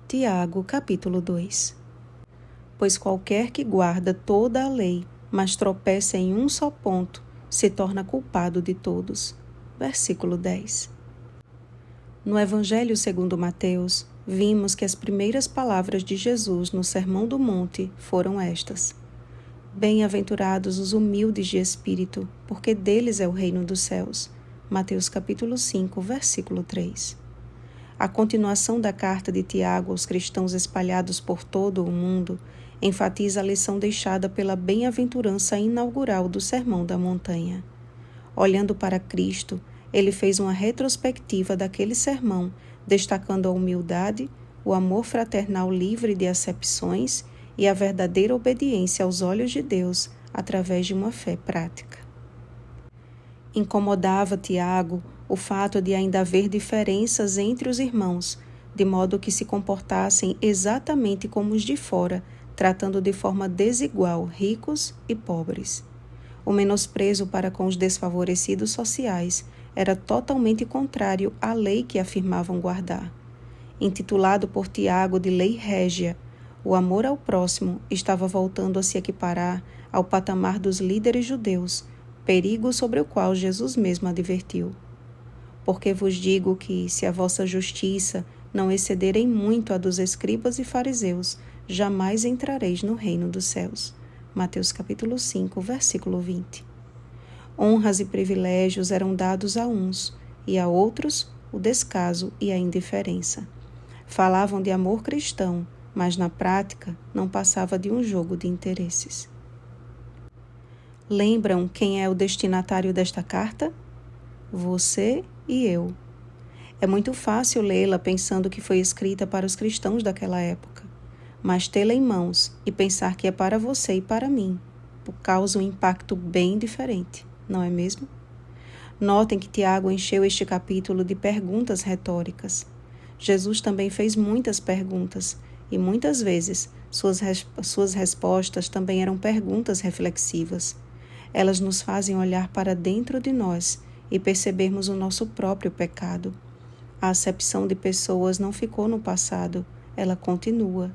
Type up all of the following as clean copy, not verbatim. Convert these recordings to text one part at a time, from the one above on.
Tiago, capítulo 2. Pois qualquer que guarda toda a lei, mas tropeça em um só ponto, se torna culpado de todos. Versículo 10. No Evangelho segundo Mateus, vimos que as primeiras palavras de Jesus no Sermão do Monte foram estas: Bem-aventurados os humildes de espírito, porque deles é o reino dos céus. Mateus capítulo 5, versículo 3. A continuação da carta de Tiago aos cristãos espalhados por todo o mundo enfatiza a lição deixada pela bem-aventurança inaugural do Sermão da Montanha. Olhando para Cristo, ele fez uma retrospectiva daquele sermão, destacando a humildade, o amor fraternal livre de acepções e a verdadeira obediência aos olhos de Deus através de uma fé prática. Incomodava Tiago o fato de ainda haver diferenças entre os irmãos, de modo que se comportassem exatamente como os de fora, tratando de forma desigual ricos e pobres. O menosprezo para com os desfavorecidos sociais era totalmente contrário à lei que afirmavam guardar. Intitulado por Tiago de Lei Régia, o amor ao próximo estava voltando a se equiparar ao patamar dos líderes judeus, perigo sobre o qual Jesus mesmo advertiu. Porque vos digo que, se a vossa justiça não exceder em muito a dos escribas e fariseus, jamais entrareis no reino dos céus. Mateus capítulo 5, versículo 20. Honras e privilégios eram dados a uns, e a outros o descaso e a indiferença. Falavam de amor cristão, mas na prática não passava de um jogo de interesses. Lembram quem é o destinatário desta carta? Você e eu. É muito fácil lê-la pensando que foi escrita para os cristãos daquela época, mas tê-la em mãos e pensar que é para você e para mim causa um impacto bem diferente, não é mesmo? Notem que Tiago encheu este capítulo de perguntas retóricas. Jesus também fez muitas perguntas e muitas vezes suas respostas também eram perguntas reflexivas. Elas nos fazem olhar para dentro de nós e percebermos o nosso próprio pecado. A acepção de pessoas não ficou no passado, ela continua.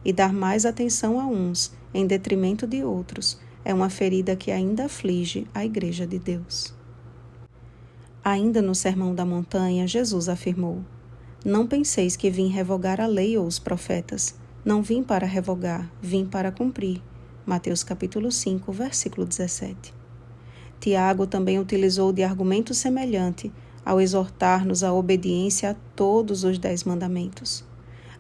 E dar mais atenção a uns, em detrimento de outros, é uma ferida que ainda aflige a Igreja de Deus. Ainda no Sermão da Montanha, Jesus afirmou: Não penseis que vim revogar a lei ou os profetas. Não vim para revogar, vim para cumprir. Mateus capítulo 5, versículo 17. Tiago também utilizou de argumento semelhante ao exortar-nos à obediência a todos os 10 mandamentos.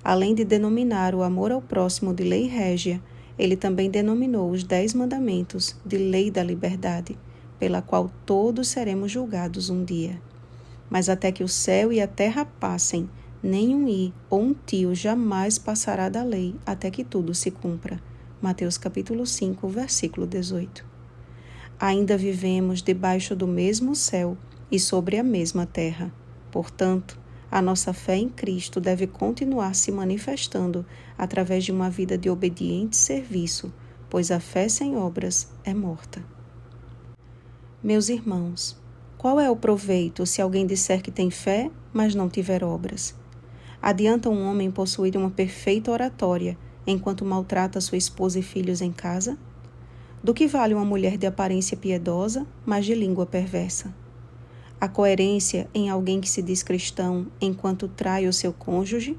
Além de denominar o amor ao próximo de lei régia, ele também denominou os 10 mandamentos de lei da liberdade, pela qual todos seremos julgados um dia. Mas até que o céu e a terra passem, nem um i ou um tio jamais passará da lei até que tudo se cumpra. Mateus capítulo 5, versículo 18. Ainda vivemos debaixo do mesmo céu e sobre a mesma terra. Portanto, a nossa fé em Cristo deve continuar se manifestando através de uma vida de obediente serviço, pois a fé sem obras é morta. Meus irmãos, qual é o proveito se alguém disser que tem fé, mas não tiver obras? Adianta um homem possuir uma perfeita oratória enquanto maltrata sua esposa e filhos em casa? Do que vale uma mulher de aparência piedosa, mas de língua perversa? A coerência em alguém que se diz cristão enquanto trai o seu cônjuge?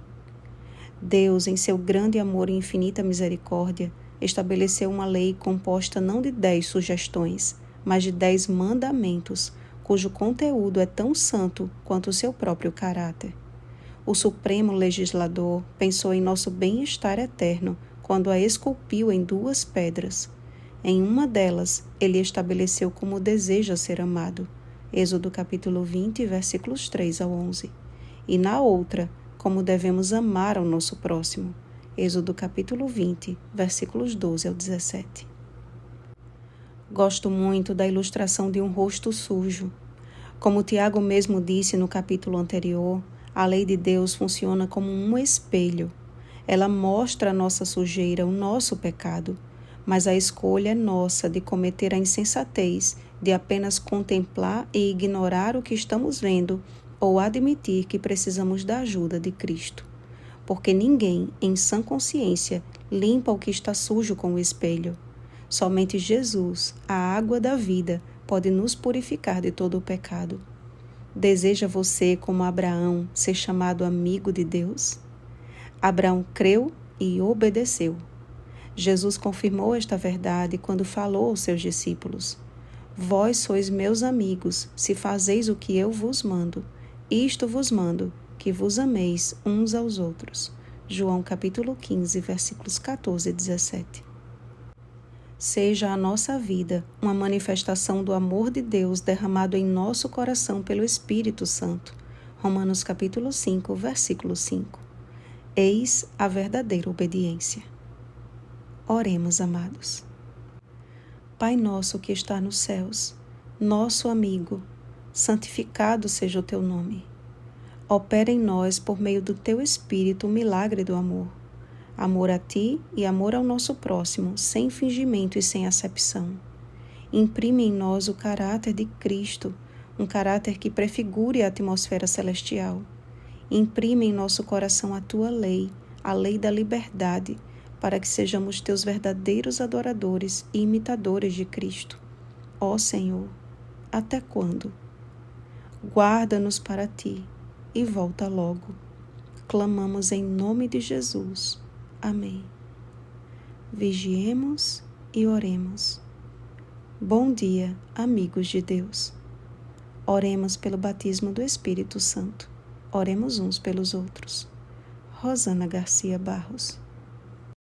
Deus, em seu grande amor e infinita misericórdia, estabeleceu uma lei composta não de 10 sugestões, mas de 10 mandamentos, cujo conteúdo é tão santo quanto o seu próprio caráter. O Supremo Legislador pensou em nosso bem-estar eterno quando a esculpiu em 2 pedras. Em uma delas, ele estabeleceu como deseja ser amado, Êxodo capítulo 20, versículos 3 ao 11. E na outra, como devemos amar ao nosso próximo, Êxodo capítulo 20, versículos 12 ao 17. Gosto muito da ilustração de um rosto sujo. Como Tiago mesmo disse no capítulo anterior, a lei de Deus funciona como um espelho. Ela mostra a nossa sujeira, o nosso pecado, mas a escolha é nossa de cometer a insensatez de apenas contemplar e ignorar o que estamos vendo ou admitir que precisamos da ajuda de Cristo. porque ninguém, em sã consciência, limpa o que está sujo com o espelho. Somente Jesus, a água da vida, pode nos purificar de todo o pecado. Deseja você, como Abraão, ser chamado amigo de Deus? Abraão creu e obedeceu. Jesus confirmou esta verdade quando falou aos seus discípulos: Vós sois meus amigos, se fazeis o que eu vos mando. Isto vos mando, que vos ameis uns aos outros. João capítulo 15, versículos 14 e 17. Seja a nossa vida uma manifestação do amor de Deus derramado em nosso coração pelo Espírito Santo. Romanos capítulo 5, versículo 5. Eis a verdadeira obediência. Oremos, amados. Pai nosso que está nos céus, nosso amigo, santificado seja o teu nome. Opera em nós, por meio do teu Espírito, o milagre do amor. Amor a ti e amor ao nosso próximo, sem fingimento e sem acepção. Imprime em nós o caráter de Cristo, um caráter que prefigure a atmosfera celestial. Imprime em nosso coração a tua lei, a lei da liberdade, para que sejamos teus verdadeiros adoradores e imitadores de Cristo. Ó Senhor, até quando? Guarda-nos para ti e volta logo. Clamamos em nome de Jesus. Amém. Vigiemos e oremos. Bom dia, amigos de Deus. Oremos pelo batismo do Espírito Santo. Oremos uns pelos outros. Rosana Garcia Barros.